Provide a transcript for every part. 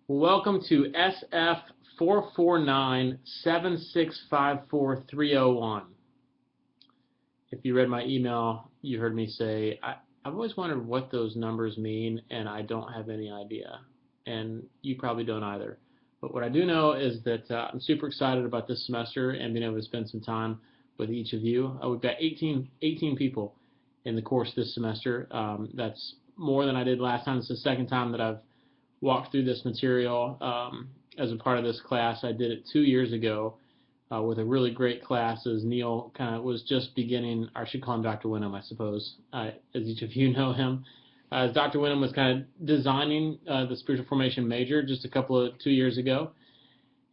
Welcome to SF 449-7654301. If you read my email, you heard me say, I've always wondered what those numbers mean, and I don't have any idea. And you probably don't either. But what I do know is that I'm super excited about this semester and being able to spend some time with each of you. We've got 18 people in the course this semester. That's more than I did last time. It's the second time that I've walked through this material as a part of this class. I did it 2 years ago with a really great class as Neil kind of was just beginning, or I should call him Dr. Wyndham, I suppose, as each of you know him. As Dr. Wyndham was kind of designing the spiritual formation major just 2 years ago.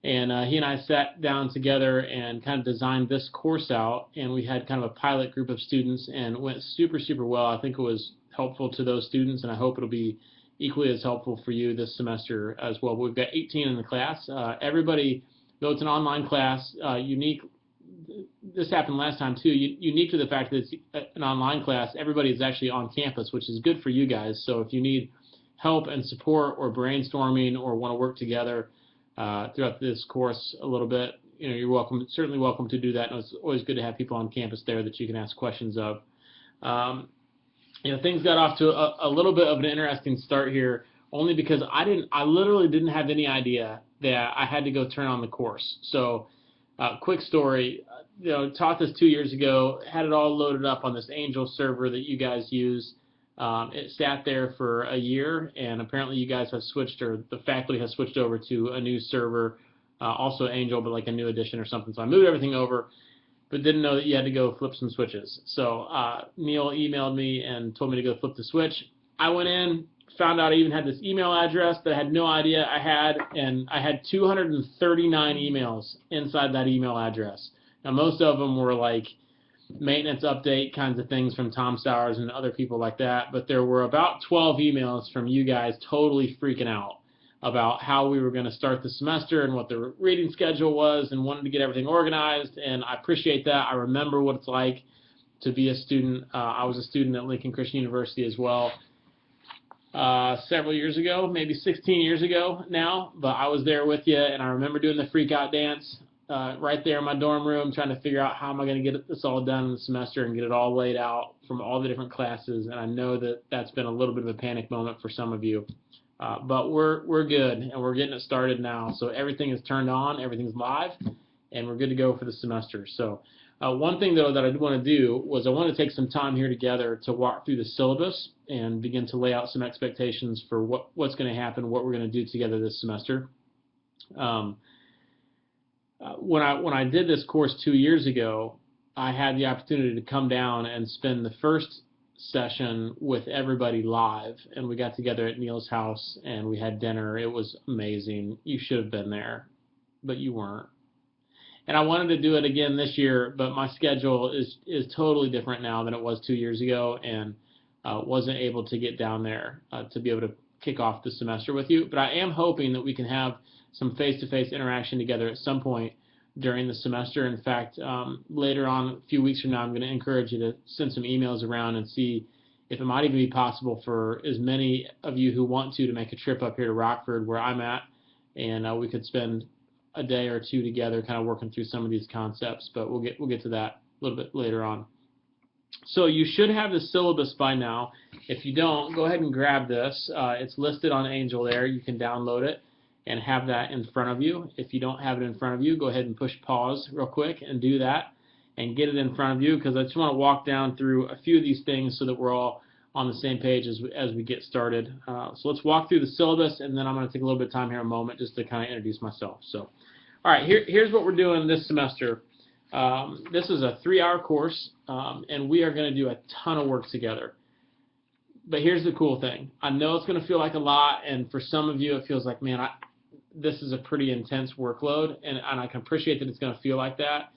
And he and I sat down together and kind of designed this course out, and we had kind of a pilot group of students, and it went super, super well. I think it was helpful to those students, and I hope it'll be equally as helpful for you this semester as well. We've got 18 in the class. Everybody, though it's an online class, unique, this happened last time too, unique to the fact that it's an online class, everybody is actually on campus, which is good for you guys. So if you need help and support or brainstorming or want to work together throughout this course a little bit, you're welcome, certainly welcome to do that. And it's always good to have people on campus there that you can ask questions of. Things got off to a little bit of an interesting start here, only because I literally didn't have any idea that I had to go turn on the course. So, quick story, taught this 2 years ago, had it all loaded up on this Angel server that you guys use. It sat there for a year, and apparently you guys have switched, or the faculty has switched over to a new server, also Angel, but like a new edition or something. So I moved everything over, but didn't know that you had to go flip some switches. So Neil emailed me and told me to go flip the switch. I went in, found out I even had this email address that I had no idea I had, and I had 239 emails inside that email address. Now, most of them were like maintenance update kinds of things from Tom Sowers and other people like that, but there were about 12 emails from you guys totally freaking out about how we were going to start the semester and what the reading schedule was, and wanted to get everything organized, and I appreciate that. I remember what it's like to be a student. I was a student at Lincoln Christian University as well several years ago, maybe 16 years ago now, but I was there with you, and I remember doing the freak out dance right there in my dorm room, trying to figure out how am I going to get this all done in the semester and get it all laid out from all the different classes, and I know that that's been a little bit of a panic moment for some of you. But we're good, and we're getting it started now. So everything is turned on, everything's live, and we're good to go for the semester. So one thing, though, that I want to do was I want to take some time here together to walk through the syllabus and begin to lay out some expectations for what's going to happen, what we're going to do together this semester. When I did this course 2 years ago, I had the opportunity to come down and spend the first session with everybody live, and we got together at Neil's house and we had dinner. It was amazing. You should have been there, but you weren't. And I wanted to do it again this year, but my schedule is totally different now than it was 2 years ago, and wasn't able to get down there to be able to kick off the semester with you. But I am hoping that we can have some face-to-face interaction together at some point during the semester. In fact, later on, a few weeks from now, I'm going to encourage you to send some emails around and see if it might even be possible for as many of you who want to make a trip up here to Rockford, where I'm at, and we could spend a day or two together kind of working through some of these concepts, but we'll get to that a little bit later on. So you should have the syllabus by now. If you don't, go ahead and grab this. It's listed on Angel there. You can download it and have that in front of you. If you don't have it in front of you, go ahead and push pause real quick and do that and get it in front of you, because I just want to walk down through a few of these things so that we're all on the same page as we get started. So let's walk through the syllabus, and then I'm going to take a little bit of time here in a moment just to kind of introduce myself. So, all right, here's what we're doing this semester. This is a 3-hour course, and we are going to do a ton of work together. But here's the cool thing. I know it's going to feel like a lot, and for some of you it feels like, man, this is a pretty intense workload, and I can appreciate that it's going to feel like that.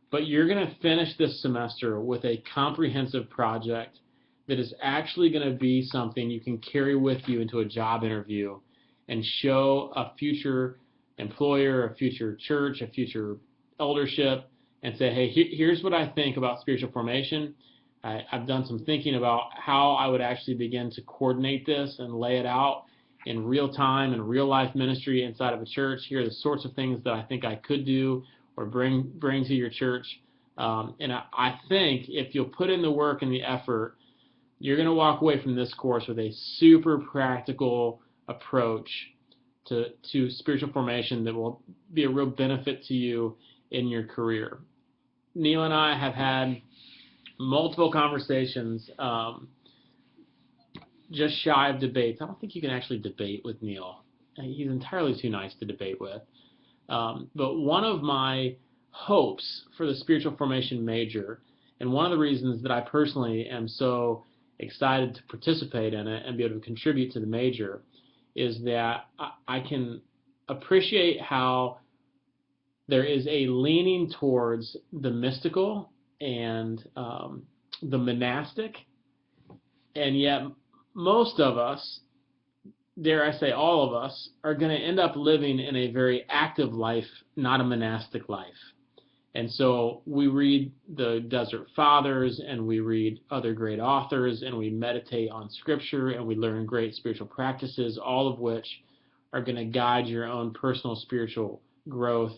But you're going to finish this semester with a comprehensive project that is actually going to be something you can carry with you into a job interview and show a future employer, a future church, a future eldership, and say, hey, here's what I think about spiritual formation. I've done some thinking about how I would actually begin to coordinate this and lay it out, in real time and real life ministry inside of a church. Here are the sorts of things that I think I could do or bring to your church. And I think if you'll put in the work and the effort, you're going to walk away from this course with a super practical approach to spiritual formation that will be a real benefit to you in your career. Neil and I have had multiple conversations, just shy of debates. I don't think you can actually debate with Neil. He's entirely too nice to debate with. But one of my hopes for the spiritual formation major, and one of the reasons that I personally am so excited to participate in it and be able to contribute to the major, is that I can appreciate how there is a leaning towards the mystical and the monastic, and yet most of us, dare I say all of us, are going to end up living in a very active life, not a monastic life. And so we read the Desert Fathers, and we read other great authors, and we meditate on Scripture, and we learn great spiritual practices, all of which are going to guide your own personal spiritual growth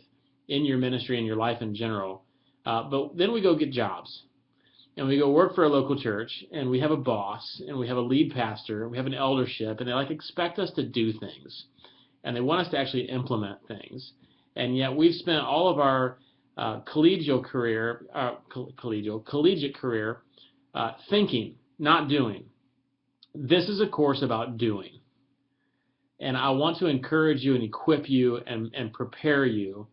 in your ministry and your life in general. But then we go get jobs, and we go work for a local church, and we have a boss, and we have a lead pastor, and we have an eldership, and they expect us to do things, and they want us to actually implement things. And yet we've spent all of our collegiate career thinking, not doing. This is a course about doing. And I want to encourage you and equip you and prepare you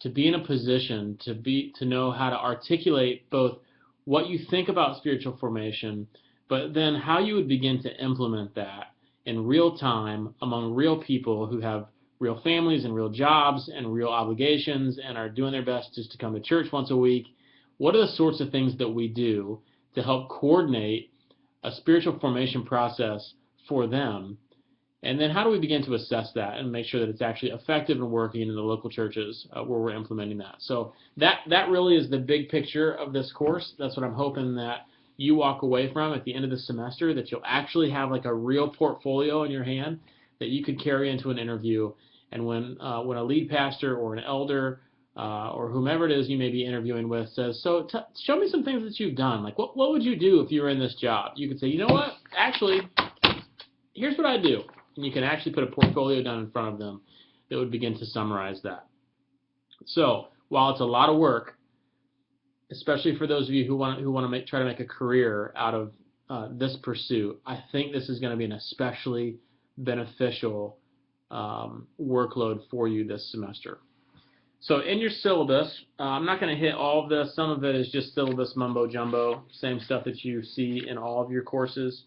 to be in a position to know how to articulate both what you think about spiritual formation, but then how you would begin to implement that in real time among real people who have real families and real jobs and real obligations and are doing their best just to come to church once a week. What are the sorts of things that we do to help coordinate a spiritual formation process for them? And then how do we begin to assess that and make sure that it's actually effective and working in the local churches where we're implementing that? So that really is the big picture of this course. That's what I'm hoping that you walk away from at the end of the semester, that you'll actually have a real portfolio in your hand that you could carry into an interview. And when a lead pastor or an elder or whomever it is you may be interviewing with says, so show me some things that you've done. What would you do if you were in this job? You could say, you know what, actually, here's what I do. And you can actually put a portfolio down in front of them that would begin to summarize that. So while it's a lot of work, especially for those of you who want to try to make a career out of this pursuit, I think this is going to be an especially beneficial workload for you this semester. So in your syllabus, I'm not going to hit all of this. Some of it is just syllabus mumbo jumbo, same stuff that you see in all of your courses.